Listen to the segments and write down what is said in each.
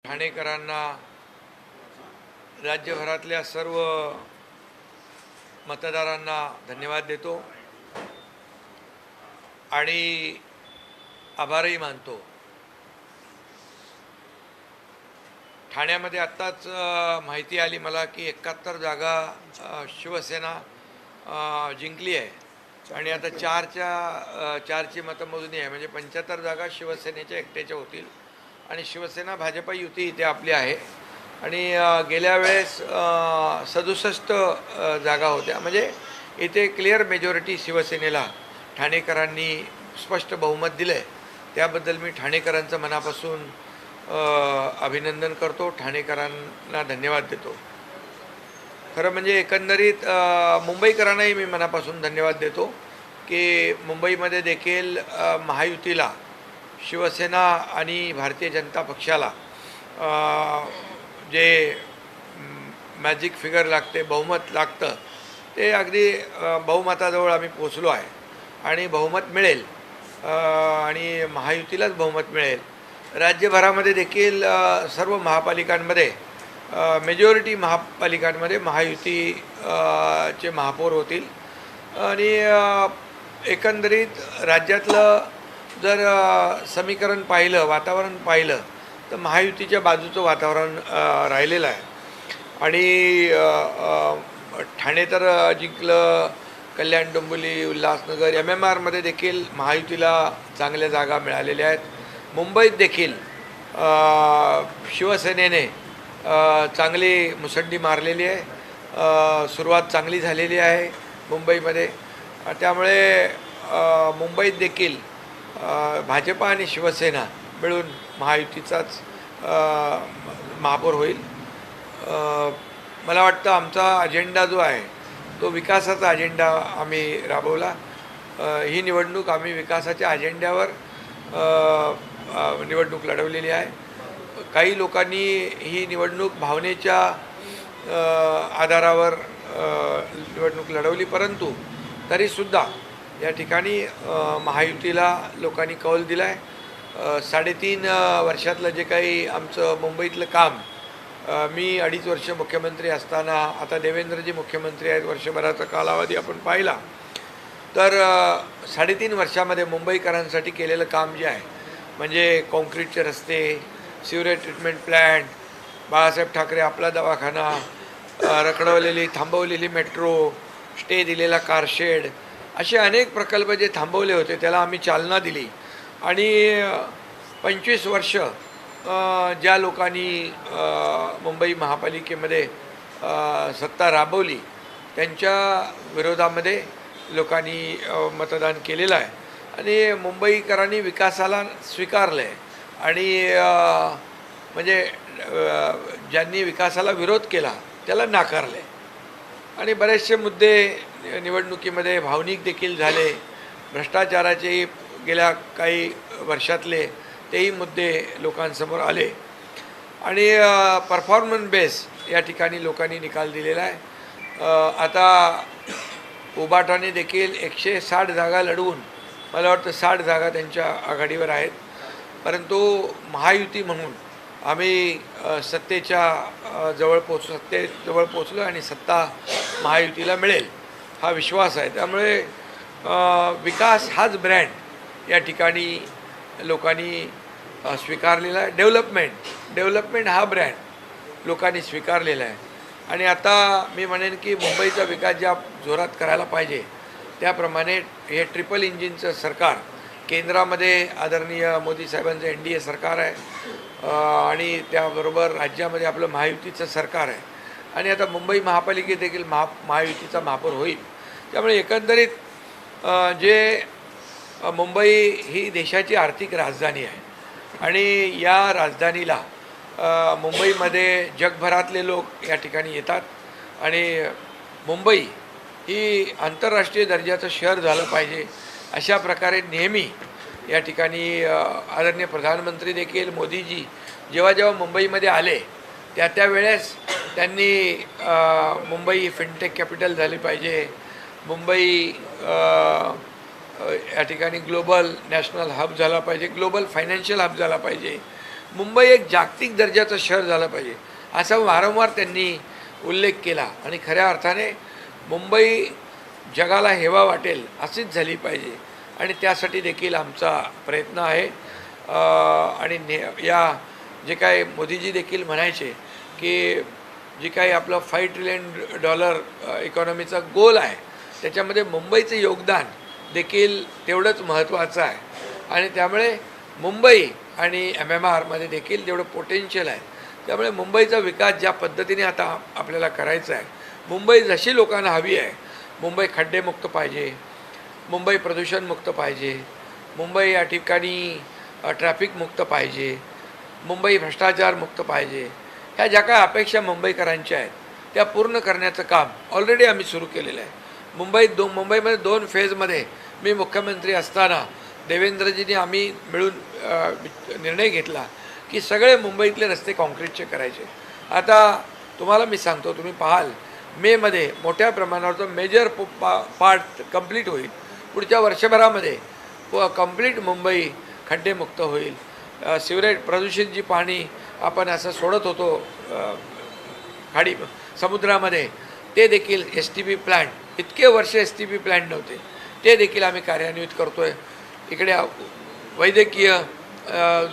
ठाणेकरांना राज्यभरातल्या सर्व मतदारांना धन्यवाद देतो आणि आभारही मानतो। ठाण्यामध्ये आत्ताच माहिती आली मला की 71 जागा शिवसेना जिंकली आहे आणि आता चारची मतमोजणी आहे, म्हणजे 75 जागा शिवसेनेच्या एकट्याच्या होतील आणि शिवसेना भाजप युती इथे आपली आहे। आणि गेल्या वेळेस 67 जागा होत्या, म्हणजे इथे क्लिअर मेजॉरिटी शिवसेनेला ठाणेकरांनी स्पष्ट बहुमत दिलं आहे। त्याबद्दल मी ठाणेकरांचं मनापासून अभिनंदन करतो, ठाणेकरांना धन्यवाद देतो। खरं म्हणजे एकंदरीत मुंबईकरांनाही मी मनापासून धन्यवाद देतो की मुंबईमध्ये देखील महायुतीला शिवसेना आणि भारतीय जनता पक्षाला जे मॅजिक फिगर लागते, बहुमत लागतं, ते अगदी बहुमताजवळ आम्ही पोचलो आहे आणि बहुमत मिळेल आणि महायुतीलाच बहुमत मिळेल। राज्यभरामध्ये देखील सर्व महापालिकांमध्ये मेजॉरिटी महापालिकांमध्ये महायुती चे महापौर होतील आणि एकंदरीत राज्यातलं जर समीकरण पाहिलं, वातावरण पाहिलं, तर महायुतीच्या बाजूचं वातावरण राहिलेलं आहे। आणि ठाणे तर जिंकलं, कल्याण, डोंबिवली, उल्हासनगर, MMRमध्ये देखील महायुतीला चांगल्या जागा मिळालेल्या आहेत। मुंबईत देखील शिवसेनेने चांगली मुसंडी मारलेली आहे, सुरुवात चांगली झालेली आहे मुंबईमध्ये। त्यामुळे मुंबईत देखील भाजप आणि शिवसेना मिळून महायुतीचाच महापौर होईल। मला वाटतं आमचा अजेंडा जो आहे तो विकासाचा अजेंडा आम्ही राबवला। ही निवडणूक आम्ही विकासाच्या अजेंड्यावर निवडणूक लढवलेली आहे। काही लोकांनी ही निवडणूक भावनेच्या आधारावर निवडणूक लढवली, परंतु तरीसुद्धा या ठिकाणी महायुतीला लोकांनी कौल दिला आहे। 3.5 वर्षातलं जे काही आमचं मुंबईतलं काम, मी 2.5 वर्ष मुख्यमंत्री असताना, आता देवेंद्रजी मुख्यमंत्री आहेत, वर्षभराचा कालावधी आपण पाहिला तर 3.5 वर्षामध्ये मुंबईकरांसाठी केलेलं काम जे आहे, म्हणजे कॉन्क्रीटचे रस्ते, sewerage treatment plant, Balasaheb Thackeray आपला दवाखाना, रखडवलेली थांबवलेली मेट्रो, स्टे दिलेला कारशेड, असे अनेक प्रकल्प जे थांबवले होते त्याला आम्ही चालना दिली। आणि 25 वर्ष ज्या लोकांनी मुंबई महापालिकेमध्ये सत्ता राबवली त्यांच्या विरोधामध्ये लोकांनी मतदान केलेलं आहे आणि मुंबईकरांनी विकासाला स्वीकारलं आहे आणि म्हणजे ज्यांनी विकासाला विरोध केला त्याला नाकारलं आहे। आणि बरेचसे मुद्दे निवडणुकीमध्ये भावनिक देखील झाले, भ्रष्टाचाराचे गेल्या काही वर्षातले तेही मुद्दे लोकांसमोर आले आणि परफॉर्मन्स बेस या ठिकाणी लोकांनी निकाल दिलेला आहे। आता उबाटाने देखील 160 जागा लढवून मला वाटतं 60 जागा त्यांच्या आघाडीवर आहेत, परंतु महायुती म्हणून आम्ही सत्तेजवळ पोचलो आणि सत्ता महायुतीला मिळेल हा विश्वास आहे। त्यामुळे विकास हाच ब्रँड या ठिकाणी लोकांनी स्वीकारलेला आहे। डेव्हलपमेंट हा ब्रँड लोकांनी स्वीकारलेला आहे आणि आता मी म्हणेन की मुंबईचा विकास ज्या जोरात करायला पाहिजे त्याप्रमाणे हे ट्रिपल इंजिनचं सरकार, केंद्रामध्ये आदरणीय मोदी साहेबांचं NDA सरकार आहे आणि त्याबरोबर राज्यामध्ये आपलं महायुतीचं सरकार आहे आणि आता मुंबई महापालिकेत देखील महायुतीचा महापौर होईल। त्यामुळे एकंदरीत जे मुंबई ही देशाची आर्थिक राजधानी आहे आणि या राजधानीला मुंबईमध्ये जगभरातले लोक या ठिकाणी येतात आणि मुंबई ही आंतरराष्ट्रीय दर्जाचं शहर झालं पाहिजे अशा प्रकारे नेहमी या ठिकाणी आदरणीय प्रधानमंत्री देखील मोदीजी जेव्हा मुंबईमध्ये आले त्यावेळेस त्यांनी मुंबई फिनटेक कॅपिटल झाली पाहिजे, मुंबई या ठिकाणी ग्लोबल नॅशनल हब झाला पाहिजे, ग्लोबल फायनान्शियल हब झाला पाहिजे मुंबई एक जागतिक दर्जाचं शहर झालं पाहिजे असा वारंवार त्यांनी उल्लेख केला आणि खऱ्या अर्थाने मुंबई जगाला हेवा वाटेल अशीच झाली पाहिजे आणि त्यासाठी देखील आमचा प्रयत्न आहे। आणि या जे काय मोदीजी देखील म्हणायचे की जे काही आपलं $5 ट्रिलियन इकॉनॉमीचा गोल आहे त्याच्यामध्ये मुंबईचं योगदान देखील तेवढंच महत्त्वाचं आहे आणि त्यामुळे मुंबई आणि MMR मध्ये देखील तेवढं पोटेन्शियल आहे। त्यामुळे मुंबईचा विकास ज्या पद्धतीने आता आपल्याला करायचा आहे, मुंबई जशी लोकांना हवी आहे, मुंबई खड्डेमुक्त पाहिजे, मुंबई प्रदूषणमुक्त पाहिजे, मुंबई या ठिकाणी ट्रॅफिक मुक्त पाहिजे, मुंबई भ्रष्टाचार मुक्त पाहिजे, ह्या ज्या काय अपेक्षा मुंबईकरांच्या आहेत त्या पूर्ण करण्याचं काम ऑलरेडी आम्ही सुरू केलेलं आहे। मुंबईमध्ये 2 फेजमध्ये मी मुख्यमंत्री असताना देवेंद्रजींनी आम्ही मिळून निर्णय घेतला की सगळे मुंबईतले रस्ते काँक्रीटचे करायचे। आता तुम्हाला मी सांगतो, तुम्ही पाहाल मेमध्ये मोठ्या प्रमाणावर मेजर पार्ट कंप्लीट होईल। पुढच्या वर्षभरामध्ये कंप्लीट मुंबई खड्डेमुक्त होईल। सिवरेज प्रदूषित जी पाणी आपण असं सोडत होतो खाडी समुद्रामध्ये, ते देखील STP प्लॅन्ट, इतके वर्ष STP प्लॅन्ट नव्हते, ते देखील आम्ही कार्यान्वित करतो आहे। इकडे वैद्यकीय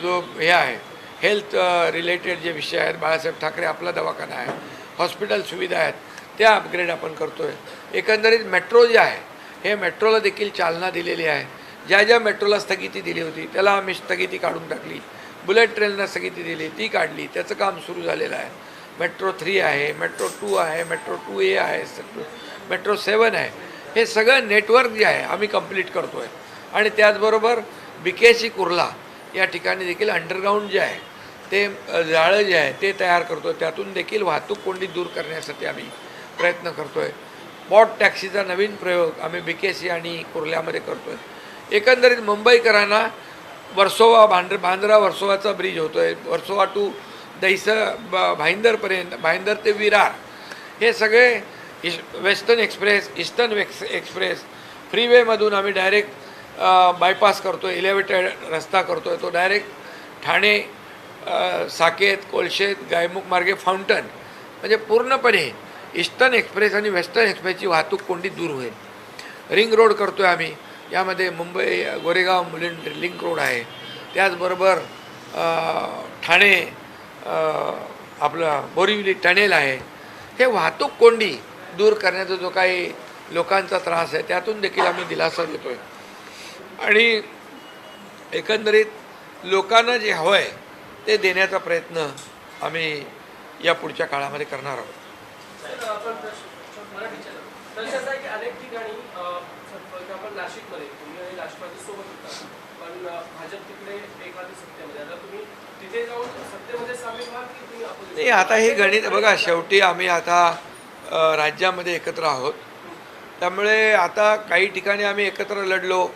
जो हे आहे हेल्थ रिलेटेड जे विषय आहेत, बाळासाहेब ठाकरे आपला दवाखाना आहे, हॉस्पिटल सुविधा आहेत, त्या अपग्रेड आपण करतो आहे। एकंदरीत मेट्रो जे आहे हे मेट्रोला देखील चालना दिलेली आहे। ज्या मेट्रोला स्थगिती दिली होती त्याला आम्ही स्थगिती काढून टाकली, बुलेट ट्रेनला स्थगिती दिली ती काढली, त्याचं काम सुरू झालेलं आहे। मेट्रो 3 आहे, मेट्रो 2 आहे, मेट्रो 2A आहे, मेट्रो 7 आहे। हे सगळं नेटवर्क जे आहे आम्ही कंप्लीट करतो आहे आणि त्याचबरोबर BKC कुर्ला या ठिकाणी देखील अंडरग्राऊंड जे आहे ते जाळं जे आहे ते तयार करतो आहे, त्यातून देखील वाहतूक कोंडी दूर करण्यासाठी आम्ही प्रयत्न करतो आहे। बॉट टॅक्सीचा नवीन प्रयोग आम्ही BKC आणि कुर्ल्यामध्ये करतो आहे। एकंदरीत मुंबईकरांना वर्सोवा बांद्रा वर्सोवाचा ब्रिज होतो आहे, वर्सोवा टू भाईंदरपर्यंत, भाईंदर ते विरार, हे सगळे वेस्टर्न एक्सप्रेस, ईस्टर्न एक्सप्रेस, फ्रीवेमधून आम्ही डायरेक्ट बायपास करतो आहे, एलिव्हेटेड रस्ता करतो आहे, तो डायरेक्ट ठाणे, साकेत, कोलशेत, गायमुख मार्गे फाउंटन, म्हणजे पूर्णपणे ईस्टर्न एक्सप्रेस आणि वेस्टर्न एक्सप्रेसची वाहतूक कोंडी दूर होईल। रिंग रोड करतो आहे आम्ही, यामध्ये मुंबई गोरेगाव मुलुंड लिंक रोड आहे, त्याचबरोबर ठाणे आपलं बोरिवली टनेल आहे। हे वाहतूक कोंडी दूर करण्याचा जो काही लोकांचा त्रास आहे त्यातून देखील आम्ही दिलासा देतो आहे आणि एकंदरीत लोकांना जे हवं आहे ते देण्याचा प्रयत्न आम्ही या पुढच्या काळामध्ये करणार आहोत। अनेक ठिकाणी नाशिकमध्ये तुम्ही आणि राष्ट्रवादी सोबत होता, पण भाजप तिकडे एखादी सत्तेमध्ये, आता तुम्ही तिथे जाऊन सत्तेमध्ये सामील व्हा की तुम्ही अपोजिशन? नाही, आता हे गणित बघा, शेवटी आम्ही आता राज्यामध्ये एकत्र आहोत, त्यामुळे आता काही ठिकाणी आम्ही एकत्र लढलो,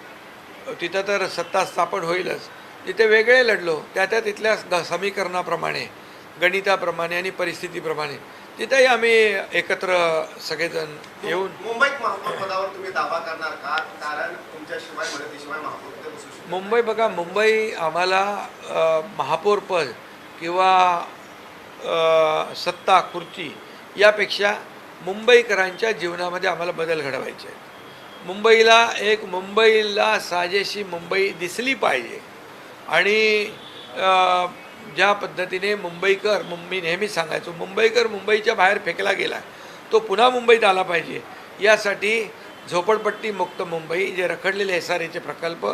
तिथं तर सत्ता स्थापन होईलच, तिथे वेगळे लढलो त्या तिथल्या समीकरणाप्रमाणे, गणिताप्रमाणे आणि परिस्थितीप्रमाणे तिथेही आम्ही एकत्र सगळेजण येऊन मुंबईत महापौर पदावर तुम्ही दावा करणार का? कारण तुमच्याशिवाय मदतीशिवाय महापौर ते बसू शकत नाही। मुंबई बघा, मुंबई आम्हाला महापौर पद किंवा सत्ता खुर्ची यापेक्षा मुंबईकरांच्या जीवनामध्ये आम्हाला बदल घडवायचे आहेत। मुंबईला साजेशी मुंबई दिसली पाहिजे आणि ज्या पद्धतीने मी नेहमी सांगायचो, मुंबईकर मुंबईच्या बाहेर फेकला गेला, तो पुन्हा मुंबईत आला पाहिजे, यासाठी झोपडपट्टी मुक्त मुंबई, जे रखडलेले SRAचे प्रकल्प,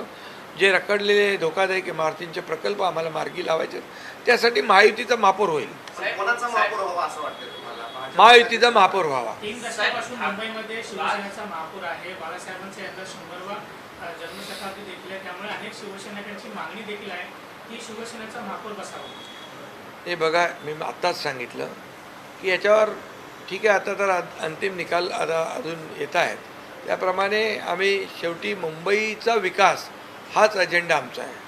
जे रखडलेले धोकादायक इमारतींचे प्रकल्प आम्हाला मार्गी लावायचे, त्यासाठी महायुतीचा महापौर होईल। कोणाचा महापौर व्हावा असं वाटतं तुम्हाला? महायुतीचा महापौर व्हावा। 3 दशकापासून मुंबईमध्ये शिवसेनेचा महापौर आहे, बाळासाहेबांचा यंदा 100वा जन्मशताब्दी देखील आहे, त्यामुळे अनेक शिवसैनिकांची मागणी देखील आहे की शिवसेनेचा महापौर बसावा। हे बघा, मी आत्ताच सांगितलं की याच्यावर ठीक आहे, आता तर अंतिम निकाल आता अजून येत आहेत, त्याप्रमाणे आम्ही शेवटी मुंबईचा विकास हाच अजेंडा आमचा आहे।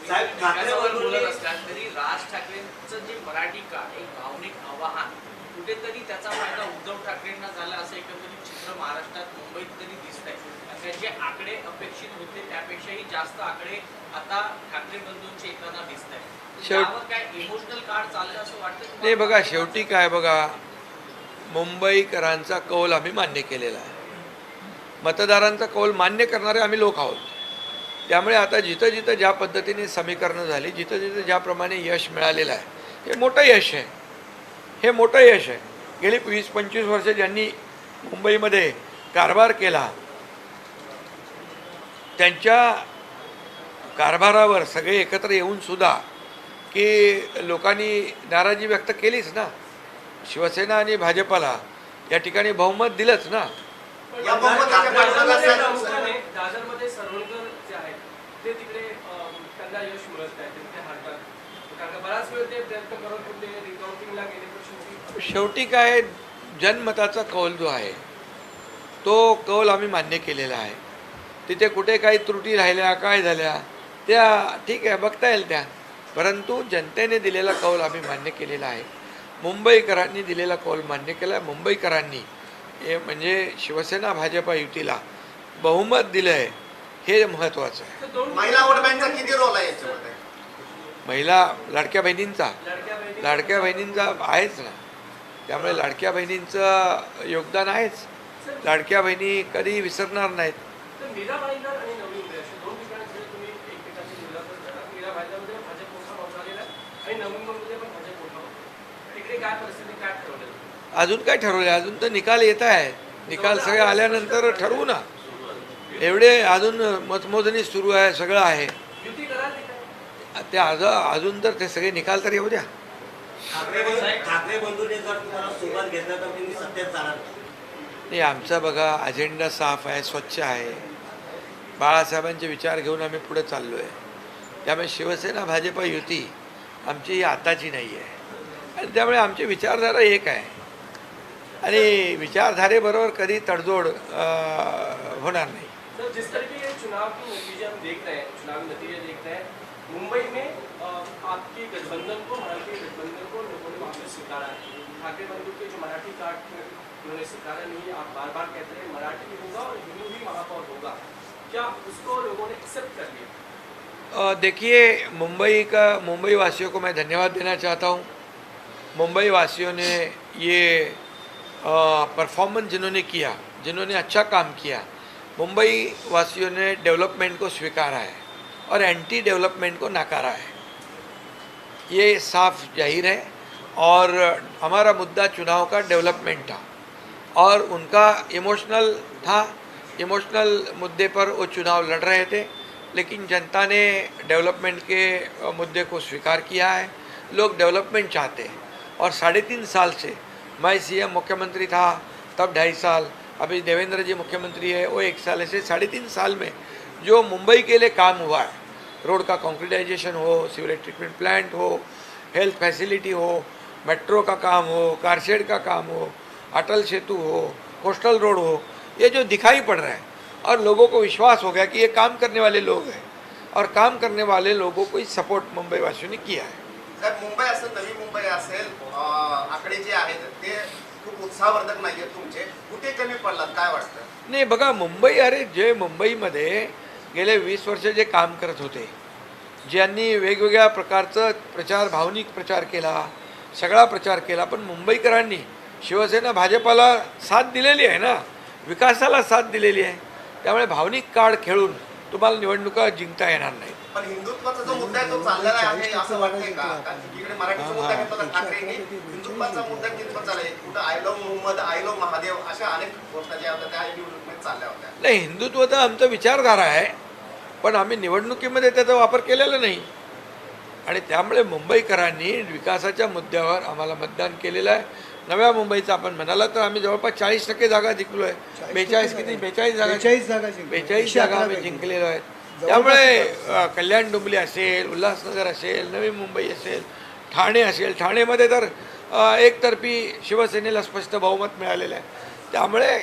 बोलत असतात तरी राज ठाकरेंचं जे मराठी का एक भावनिक आवाहन कुठेतरी त्याचा फायदा उद्धव ठाकरेंना झाला असं एकंदरीत चित्र महाराष्ट्रात मुंबईत तरी दिसतंय. जे आकडे अपेक्षित होते त्यापेक्षाही जास्त आकडे आता ठाकरे बंधूंचे येताना दिसत आहेत. त्यावर काय इमोशनल कार्ड चाललं असं वाटतं? नाही बघा, शेवटी काय बघा, मुंबईकरांचा कौल आम्ही मान्य केलेला आहे. मतदारांचा कौल मान्य करणारे आम्ही लोक आहोत. त्यामुळे आता जिथं जिथं ज्या पद्धतीने समीकरणं झाली, जिथं जिथं ज्याप्रमाणे यश मिळालेलं आहे, हे मोठं यश आहे. हे मोठं यश आहे. गेली 20-25 वर्ष ज्यांनी मुंबईमध्ये कारभार केला, त्यांच्या कारभारावर सगळे एकत्र येऊन सुद्धा की लोकांनी नाराजी व्यक्त केलीच ना. शिवसेना आणि भाजपाला या ठिकाणी बहुमत दिलंच ना. या बहुमताच्या पाठीमागे दादरमध्ये सरवणकर जे आहेत ते तिकडे त्यांना यश मिळत नाही, ते हारतात. कारण बराच वेळ ते प्रयत्न करत होते, रिकाउंटिंगला गेले, पण शेवटी काय, जनमताचा कौल जो आहे तो कौल आम्ही मान्य केलेला आहे. तिथे कुठे काही त्रुटी राहिल्या, काय झाल्या, त्या ठीक आहे, बघता येईल त्या. परंतु जनतेने दिलेला कौल आम्ही मान्य केलेला आहे. मुंबईकरांनी दिलेला कौल मान्य केला आहे. मुंबईकरांनी हे म्हणजे शिवसेना भाजपा युतीला बहुमत दिलं आहे, हे महत्त्वाचं आहे. महिला वोट बँकचा किती रोल आहे याच्यामध्ये? महिला लाडक्या बहिणींचा आहेच ना. त्यामुळे लाडक्या बहिणींचं योगदान आहेच. लाडक्या बहिणी कधी विसरणार नाहीत. मीरा भाईंदर आणि नवी मुंबई अशा दोन ठिकाणी जर तुम्ही एकमेकांची तुलना करता, मीरा भाईंदरमध्ये भाजप मोठा भाव झालेला आहे आणि नवी मुंबईमध्ये पण भाजप मोठा भाव. तिकडे काय परिस्थिती, काय ठरवलं? अजून काय ठरवलं? अजून तर निकाल येत आहे. निकाल सगळे आल्यानंतर ठरवू ना. एवढे अजून मतमोजणी सुरू आहे, सगळं आहे. युती कराल ते अजून तर ते सगळे निकाल तर येऊ द्या. ठाकरे बंधूंनी जर तुम्हाला सोबत घेतलं तर तुम्ही सत्तेत जाणार? नाही, आमचा बघा अजेंडा साफ आहे, स्वच्छ आहे. बाळासाहेबांचे विचार घेऊन आम्ही पुढे चाललो आहे. त्यामुळे शिवसेना भाजपा युती आमची आताची नाही आहे आणि त्यामुळे आमची विचारधारा एक आहे आणि विचारधारेबरोबर कधी तडजोड होणार नाही. सर, जिस तरीके के चुनाव की नतीजे हम देख रहे हैं, चुनावी नतीजे देख रहे हैं, मुंबई में आपके गठबंधन को, मराठी गठबंधन को लोगों ने वहाँ पे स्वीकारा है. ठाकरे बंधु के जो मराठी कार्ड उन्होंने स्वीकारा नहीं है. आप बार बार कहते हैं मराठी भी होगा और हिंदू भी महापौर होगा. क्या उसको लोगों ने एक्सेप्ट कर लिया? देखिए, मुंबई वासियों को मैं धन्यवाद देना चाहता हूँ. मुंबई वासियों ने ये परफॉर्मेंस जिन्होंने किया, जिन्होंने अच्छा काम किया, मुंबई वासियों ने डेवलपमेंट को स्वीकारा है और एंटी डेवलपमेंट को नकारा है. ये साफ जाहिर है. और हमारा मुद्दा चुनाव का डेवलपमेंट था और उनका इमोशनल था. इमोशनल मुद्दे पर वो चुनाव लड़ रहे थे, लेकिन जनता ने डेवलपमेंट के मुद्दे को स्वीकार किया है. लोग डेवलपमेंट चाहते हैं और 3.5 साल से मैं सीएम मुख्यमंत्री था तब 2.5 साल, अभी देवेंद्र जी मुख्यमंत्री है वो 1 साल, ऐसे 3.5 साल में जो मुंबई के लिए काम हुआ है, रोड का कॉन्क्रीटाइजेशन हो, सीवरेज ट्रीटमेंट प्लांट हो, हेल्थ फैसिलिटी हो, मेट्रो का काम हो, कारशेड का काम हो, अटल सेतु हो, कोस्टल रोड हो, ये जो दिखाई पड़ रहा है और लोगों को विश्वास हो गया कि ये काम करने वाले लोग हैं और काम करने वाले लोगों को ही सपोर्ट मुंबई वासियों ने किया है. साहेब, मुंबई असेल, नवी मुंबई असेल, आकडे जे आहेत ते खूप उत्साहवर्धक नाही आहेत तुमचे. कुठे कमी पडलात, काय वाटतं? नाही बघा, मुंबई, अरे जे मुंबईमध्ये गेले 20 वर्ष जे काम करत होते, ज्यांनी वेगवेगळ्या प्रकारचं प्रचार, भावनिक प्रचार केला, सगळा प्रचार केला, पण मुंबईकरांनी शिवसेना भाजपाला साथ दिलेली आहे ना, विकासाला साथ दिलेली आहे. त्यामुळे भावनिक कार्ड खेळून तुम्हाला निवडणुका जिंकता येणार नाही. पण हिंदुत्वाचा जो मुद्दा आहे तो चाललेला आहे असं वाटतंय का? कारण इकडे मराठीचा मुद्दा घेतला तर ठाकरेंनी हिंदुत्वाचा मुद्दा कितपत चाललाय? कुठं I love Muhammad, I love Mahadev अशा अनेक गोष्टी ज्या होत्या त्या निवडणुकीत चालल्या होत्या. नाही, हिंदुत्व तर आमचा विचारधारा आहे, पण आम्ही निवडणुकीमध्ये त्याचा वापर केलेला नाही आणि त्यामुळे मुंबईकरांनी विकासाच्या मुद्द्यावर आम्हाला मतदान केलेलं आहे. नव्या मुंबईचा आपण म्हणाला तर आम्ही जवळपास 40% जागा जिंकलो आहे. 42 जागा आम्ही जिंकलेलो आहेत. त्यामुळे कल्याण डोंबिवली असेल, उल्हासनगर असेल, नवी मुंबई असेल, ठाणे असेल, ठाणेमध्ये तर एकतर्फी शिवसेनेला स्पष्ट बहुमत मिळालेलं आहे. त्यामुळे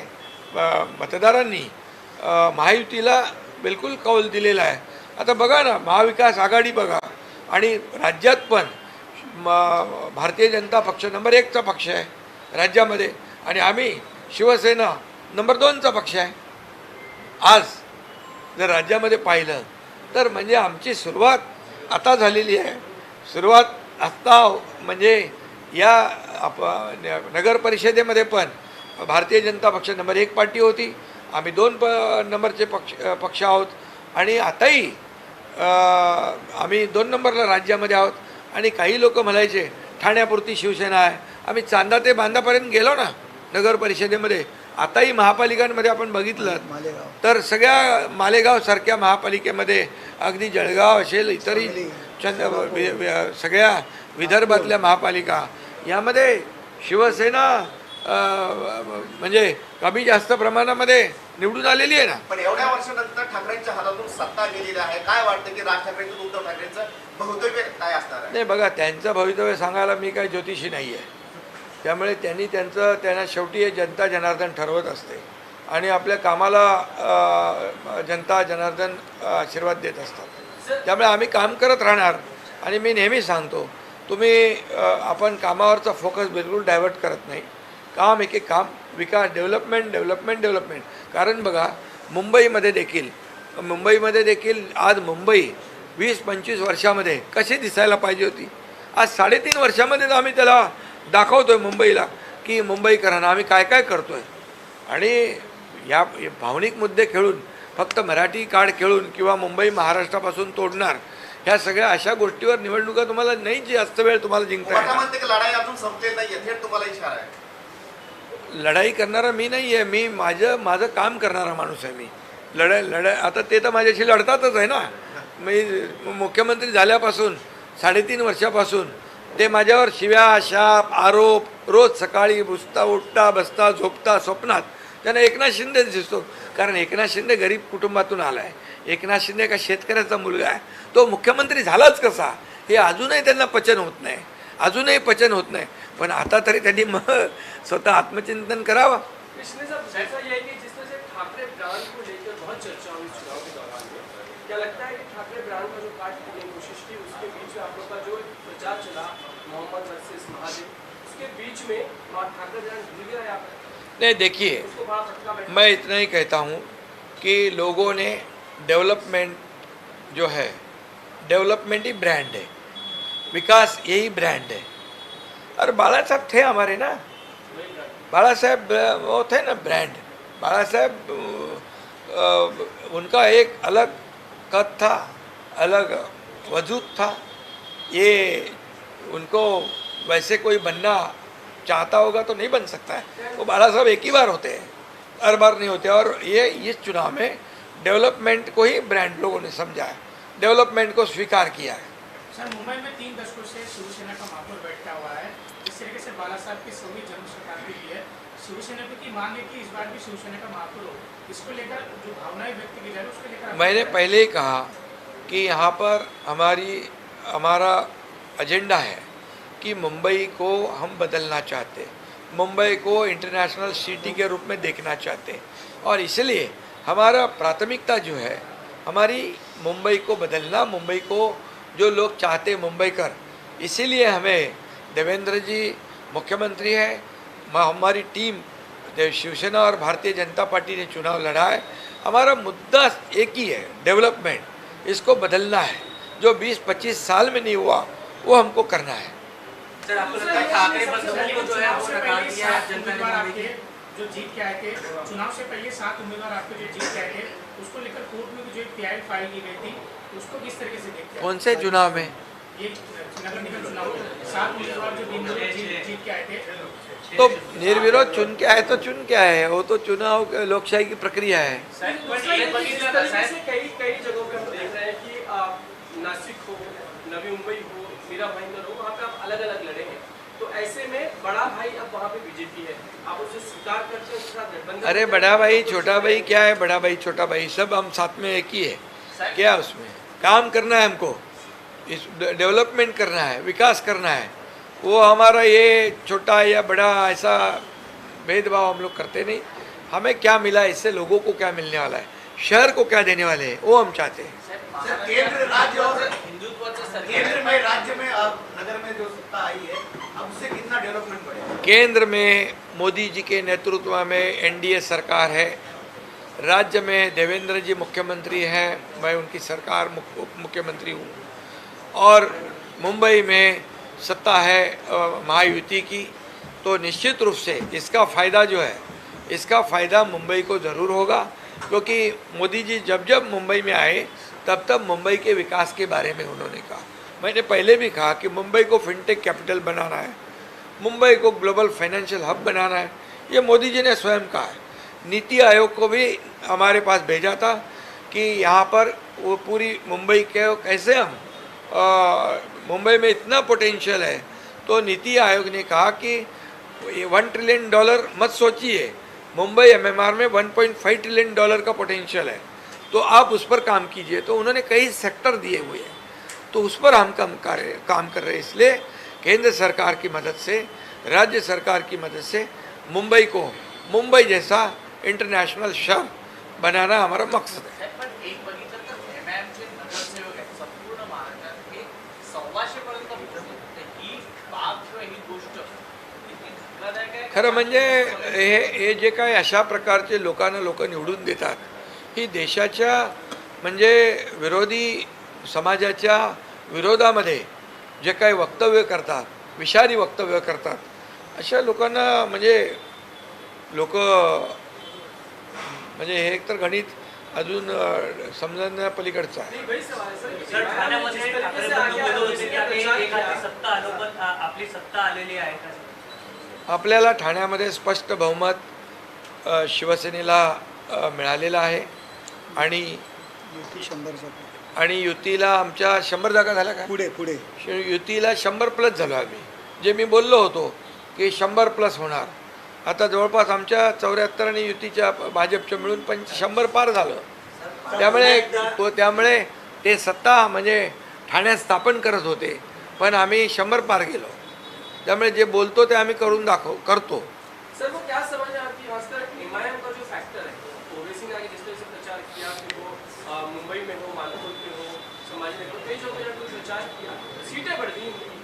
मतदारांनी महायुतीला बिलकुल कौल दिलेला आहे. आता बघा ना, महाविकास आघाडी बघा आणि राज्यात पण भारतीय जनता पक्ष नंबर 1चा पक्ष आहे राज्यामध्ये, आणि आम्ही शिवसेना नंबर 2चा पक्ष आहे. आज जर राज्यामध्ये पाहिलं तर म्हणजे आमची सुरुवात आता झालेली आहे. सुरुवात आत्ता म्हणजे या नगर परिषदेमध्ये पण भारतीय जनता पक्ष नंबर 1 पार्टी होती, आम्ही 2 नंबरचे पक्ष आहोत, आणि आताही आम्ही 2 नंबरला राज्यामध्ये आहोत. आणि काही लोक म्हणायचे ठाण्यापुरती शिवसेना आहे. आम्ही चांदा ते बांधापर्यंत गेलो ना नगर परिषदेमध्ये. आताही महापालिकांमध्ये आपण बघितलं तर सगळ्या मालेगावसारख्या महापालिकेमध्ये, अगदी जळगाव असेल, इतरही सगळ्या विदर्भातल्या महापालिका यामध्ये शिवसेना म्हणजे कमी जास्त प्रमाणामध्ये निवडून आलेली आहे ना. पण एवढ्या वर्षानंतर ठाकरेंच्या हातातून सत्ता गेलेली आहे. काय वाटतं की राज ठाकरेंचं उद्धव ठाकरेंचं भवितव्य काय असणार आहे? नाही बघा, त्यांचं भवितव्य सांगायला मी काही ज्योतिषी नाही आहे. त्यामुळे त्यांना शेवटी हे जनता जनार्दन ठरवत असते, आणि आपल्या कामाला जनता जनार्दन आशीर्वाद देत असतात. त्यामुळे आम्ही काम करत राहणार. आणि मी नेहमी सांगतो, आपण कामावरचा फोकस बिलकुल डायव्हर्ट करत नाही. काम एक काम, विकास, डेव्हलपमेंट. कारण बघा, मुंबईमध्ये देखील आज मुंबई 20-25 वर्षामध्ये कशी दिसायला पाहिजे होती, आज 3.5 वर्षामध्ये आम्ही त्याला दाखवतोय मुंबईला की मुंबईकरांना आम्ही काय काय करतोय. आणि या भावनिक मुद्दे खेळून, फक्त मराठी कार्ड खेळून किंवा मुंबई महाराष्ट्रापासून तोडणार, ह्या सगळ्या अशा गोष्टीवर निवडणुका तुम्हाला नाही जास्त वेळ तुम्हाला जिंकता येणार. लढाई अजून संपलेली नाही, थेट तुम्हाला इशारा आहे. लढाई करणारा मी नाही आहे. मी माझं काम करणारा माणूस आहे. मी लढाई आता ते तर माझ्याशी लढतातच आहे ना. मी मुख्यमंत्री झाल्यापासून 3.5 वर्षापासून ते माझ्यावर शिव्या, शाप, आरोप रोज सकाळी उठता बसता झोपता स्वप्नात त्यांना एकनाथ शिंदेच दिसतो. कारण एकनाथ शिंदे गरीब कुटुंबातून आला आहे. एकनाथ शिंदे का शेतकऱ्याचा मुलगा आहे. तो मुख्यमंत्री झालाच कसा हे अजूनही त्यांना पचन होत नाही. पण आता तरी त्यांनी स्वतः आत्मचिंतन करावं. कृष्ण साहब, ऐसा ये है कि जिस तरह से ठाकरे ब्रांड को लेकर बहुत चर्चा हुई चुनाव के दौरान में, क्या लगता है कि ठाकरे ब्रांड का जो काट करने की कोशिश की, उसके बीच में आप लोग का जो प्रचार चला मोहम्मद वर्सेस महादेव, उसके बीच में ठाकरे ब्रांड भूल गया है? आप नहीं, देखिए, उसको बड़ा फटका बैठा। मैं इतना ही कहता हूँ कि लोगों ने डेवलपमेंट जो है, डेवलपमेंट ही ब्रांड है, विकास यही ब्रांड है. और बाला साहब थे हमारे ना, बाला साहब वो थे ना ब्रांड. बाला साहब उनका एक अलग कद था, अलग वजूद था. ये उनको वैसे कोई बनना चाहता होगा तो नहीं बन सकता है. वो बाला साहब एक ही बार होते हैं, हर बार नहीं होते. और ये इस चुनाव में डेवलपमेंट को ही ब्रांड लोगों ने समझा है, डेवलपमेंट को स्वीकार किया है. सर, मुंबई में 3 दशकों से शिवसेना का महापौर बैठा हुआ है. इस तरीके से बाला साहब की 100वीं जन्म शताब्दी की है. शिवसेना की मांग है कि इस बार भी शिवसेना का महापौर हो. इसको लेकर जो भावनाएं व्यक्त की जा रही है उसको लेकर मैंने पहले ही कहा कि यहाँ पर हमारा एजेंडा है कि मुंबई को हम बदलना चाहते, मुंबई को इंटरनेशनल सिटी के रूप में देखना चाहते. और इसलिए हमारा प्राथमिकता जो है हमारी मुंबई को बदलना, मुंबई को जो लोग चाहते मुंबईकर. इसीलिए हमें देवेंद्र जी मुख्यमंत्री है, हमारी टीम शिवसेना और भारतीय जनता पार्टी ने चुनाव लड़ा है. हमारा मुद्दा एक ही है, डेवलपमेंट. इसको बदलना है. जो 20-25 साल में नहीं हुआ वो हमको करना है. सर, आपको लगता है ठाकरे बंधुओं को जो है वो नकार दिया है जनता ने मुंबई की? जो जीत के आए थे चुनाव से पहले 7 उम्मीदवार आपके जो जीत के आए थे, उसको लेकर कोर्ट में जो PI फाइल की गई थी, उसको किस तरीके से देखते हैं? कौन से चुनाव में? ये नगर निगम चुनाव 7 उम्मीदवार जो जीत के आए थे, तो निर्विरोध चुन के आए तो चुन के आए हैं. वो तो चुनाव लोकशाही की प्रक्रिया है. कई जगहों पे हम देख रहे हैं कि नासिक हो, नवी मुंबई हो, मीरा भाईंदर हो, वहाँ पे आप अलग अलग लड़े हैं. तो ऐसे में बड़ा भाई अब वहाँ पे बीजेपी है, आप उसे स्वीकार करते हैं, उसके साथ गठबंधन? अरे बड़ा भाई छोटा भाई क्या है, बड़ा भाई छोटा भाई सब हम साथ में एक ही है. क्या उसमें काम करना है, हमको इस डेवलपमेंट करना है, विकास करना है. वो हमारा ये छोटा या बड़ा ऐसा भेदभाव हम लोग करते नहीं. हमें क्या मिला, इससे लोगों को क्या मिलने वाला है, शहर को क्या देने वाले हैं, वो हम चाहते हैं. केंद्र राज्य और हिंदुत्वाचं केंद्र में राज्य में अब नगर में जो सत्ता आई है, अब से कितना डेवलपमेंट बढ़ेगा? केंद्र में मोदी जी के नेतृत्व में एनडीए सरकार है, राज्य में देवेंद्र जी मुख्यमंत्री हैं, मैं उनकी सरकार उप मुख्यमंत्री हूँ, और मुंबई में सत्ता है महायुति की, तो निश्चित रूप से इसका फ़ायदा जो है, इसका फ़ायदा मुंबई को ज़रूर होगा, क्योंकि मोदी जी जब जब मुंबई में आए तब तब मुंबई के विकास के बारे में उन्होंने कहा। मैंने पहले भी कहा कि मुंबई को फिनटेक कैपिटल बनाना है, मुंबई को ग्लोबल फाइनेंशियल हब बनाना है, ये मोदी जी ने स्वयं कहा है। नीति आयोग को भी हमारे पास भेजा था कि यहाँ पर वो पूरी मुंबई के कैसे हम मुंबई में इतना पोटेंशियल है, तो नीति आयोग ने कहा कि ये $1 ट्रिलियन मत सोचिए, मुंबई एमएमआर में $1.5 ट्रिलियन का पोटेंशियल है, तो आप उस पर काम कीजिए। तो उन्होंने कई सेक्टर दिए हुए हैं, तो उस पर हम काम कर रहे हैं। इसलिए केंद्र सरकार की मदद से, राज्य सरकार की मदद से मुंबई जैसा इंटरनॅशनल शहर बनाना हमारा मकसद है। पण एक बघितलं तर एमआयएमचे नगरसेवक आहेत संपूर्ण महाराष्ट्रात हे 1,200 पर्यंत पोहोचले। ही बाब किंवा ही गोष्ट किती धक्कादायक आहे? खरं म्हणजे हे जे काय अशा प्रकारचे लोक निवडून देतात, ही देशाच्या म्हणजे विरोधी समाजाच्या विरोधामध्ये जे काही वक्तव्य करतात, विषारी वक्तव्य करतात, अशा लोकांना म्हणजे लोक म्हणजे हे एकतर गणित अजून समजण्यापलीकडचं आहे। नहीं, वही सवाल है सर। सर, ठाण्यामध्ये जिस तरीके ठाकरे से बंधू आगे गेले होते आपने की आता प्रचार एक किया, हाती सत्ता आलो, पण आपली सत्ता आलेली आहे का? आपल्याला ठाण्यामध्ये स्पष्ट बहुमत शिवसेनेला मिळालेलं आहे, आणि युती 100 जागा आणि युतीला आमच्या 100 जागा झाल्या का? पुढे युतीला 100+ झालो आम्ही, जे मी बोललो होतो की 100+ होणार। आता जवळपास आमच्या 74 आणि युतीच्या भाजपच्या मिळून 100 पार झालं। त्यामुळे ते सत्ता म्हणजे ठाण्यात स्थापन करत होते, पण आम्ही 100 पार गेलो। त्यामुळे जे बोलतो ते आम्ही करतो। सर वो क्या समझ में आती है खासकर एमआईएम का जो फैक्टर है, ओवैसी ने आगे जिस तरह से प्रचार किया कि वो मुंबई में हो, मालपुर में हो, समाज में हो, कई जगहों पर प्रचार किया, सीटें बढ़ गई उनकी,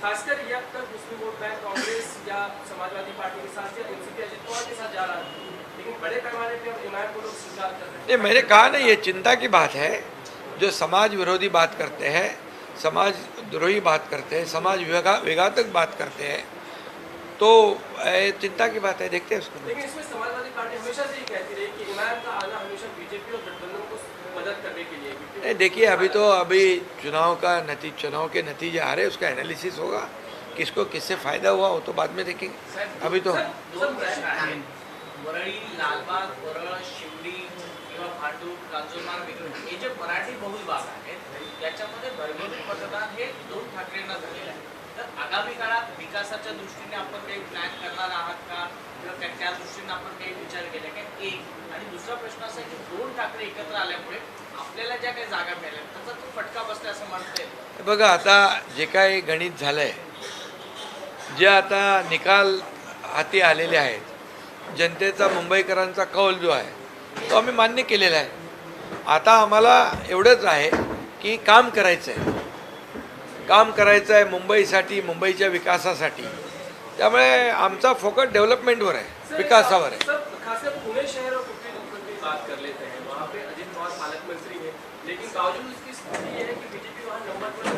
खासकर ये अब तक मुस्लिम वोट बैंक कांग्रेस या समाजवादी पार्टी के साथ या एनसीपी अजित पवार के साथ जा रहा है, लेकिन बड़े पैमाने पर अब एमआईएम को लोग स्वीकार कर रहे हैं। नहीं, मैंने कहा ना, ये चिंता की बात है। जो समाज विरोधी बात करते हैं, समाज द्रोही बात करते हैं, समाज विघातक बात करते हैं, तो चिंता की बात है। देखते हैं उसको। लेकिन इसमें समाजवादी पार्टी हमेशा से ही कहती रही कि एमआईएम का आना हमेशा बीजेपी और गठबंधन को मदद करने के लिए, नहीं, देखिए अभी चुनाव के नतीजे आ रहे हैं, उसका एनालिसिस होगा, किसको किससे फ़ायदा हुआ वो तो बाद में देखेंगे। अभी तो दोन प्रश्न आहेत। वरळी, लालबाग, वरळ, शिवडी किंवा भांडूप, कांजूरमार्ग वगैरे हे जे मराठी बहुल भाग आहेत, त्याच्यामध्ये भरभरून मतदान हे 2 ठाकरेंना झालेलं आहे। तर आगामी काळात विकासाच्या दृष्टीने आपण काही प्लॅन करणार आहात का, किंवा त्या दृष्टीने आपण काही विचार केला का? एक आणि दुसरा प्रश्न असा आहे की 2 ठाकरे एकत्र आल्यामुळे आपल्याला ज्या काही जागा मिळाल्या त्याचा तो फटका बसला असं म्हणता येईल। बघा, आता जे काही गणित झालंय, जे आता निकाल हाती आलेले आहेत, जनतेचा मुंबईकरांचा कौल जो आहे तो आम्ही मान्य केलेला आहे। आता आम्हाला एवढंच आहे की काम करायचं आहे मुंबईसाठी, मुंबईच्या विकासासाठी। त्यामुळे आमचा फोकस डेव्हलपमेंटवर आहे, विकासावर आहे। सर, खासकर पुणे शहर और कुटकी जनपद की बात कर लेते हैं, वहाँ पे अजित पवार पालक मंत्री हैं, लेकिन बावजूद उसकी स्थिति ये है कि बीजेपी वहाँ नंबर पर है,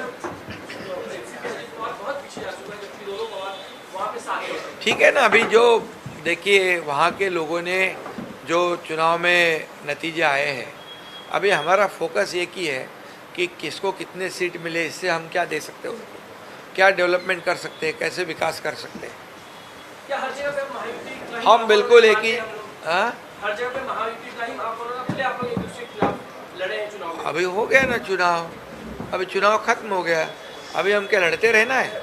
एनसीपी अजित पवार बहुत पीछे जा चुका है, जबकि दोनों पवार वहाँ पे साथ हैं। ठीक है ना, अभी जो देखिए वहाँ के लोगों ने जो चुनाव में नतीजे आए हैं, अभी हमारा फोकस एक ही है कि किसको कितने सीट मिले, इससे हम क्या दे सकते हैं उनको, क्या डेवलपमेंट कर सकते हैं, कैसे विकास कर सकते हैं। क्या हर जगह पे महायुति का ही हम बिल्कुल एक ही हाँ? हर जगह पे महायुति का ही पहले आप लोग एक दूसरे के खिलाफ लड़े हैं चुनाव में। अभी हो गया ना चुनाव, अभी चुनाव खत्म हो गया, अभी हम क्या लड़ते रहना है,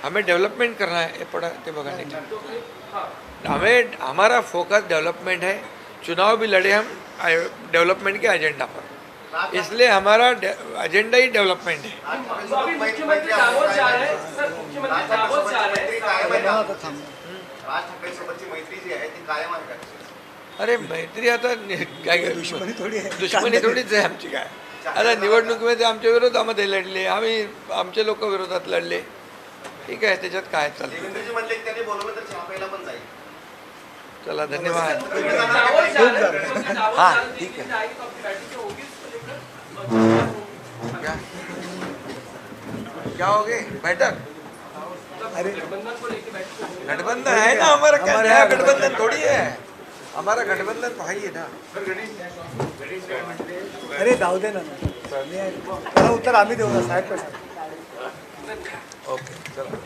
हमें डेवलपमेंट करना है। ये पढ़ा ते बघा नहीं, तो हाँ, हमारा फोकस डेवलपमेंट है। चुनाव भी लड़े हम डेवलपमेंट के एजेंडा पर, इसलिए हमारा एजेंडा ही डेवलपमेंट है। तो अभी मुख्यमंत्री दावोस जा रहे हैं सर, मुख्यमंत्री दावोस जा रहे हैं। राज ठाकरे सोबतची मैत्री जी आहे ती कायम आहे का? अरे मैत्री आता काय दुश्मनी थोडी आहे. दुश्मनी थोडीच आहे आमची काय। आता निवडणुकीमध्ये आमच्या विरोधामध्ये लढले, आम्ही आमचे लोक विरोधात लढले, ठीक आहे, त्याच्यात काय चालतं. देवेंद्रजी म्हणले की त्यांनी बोलवलं तर चहा प्यायला पण जाईल. चला धन्यवाद. तुम्ही जाणार दावत का? झालं, तुमची दावत हाँ, झाली, ठीक है. की नाही तो आपली बॅटिंग होगी उसको लेकर क्या क्या हो गए बैठक? अरे गठबंधन को लेकर बैठक होगी. गठबंधन है ना हमारा, क्या हमारे नया यहाँ गठबंधन थोड़ी है, हमारा गठबंधन भाई है ना. अरे जाऊ दे ना त्याला उत्तर आम्ही देऊ ना साहेब कसं ओके चला.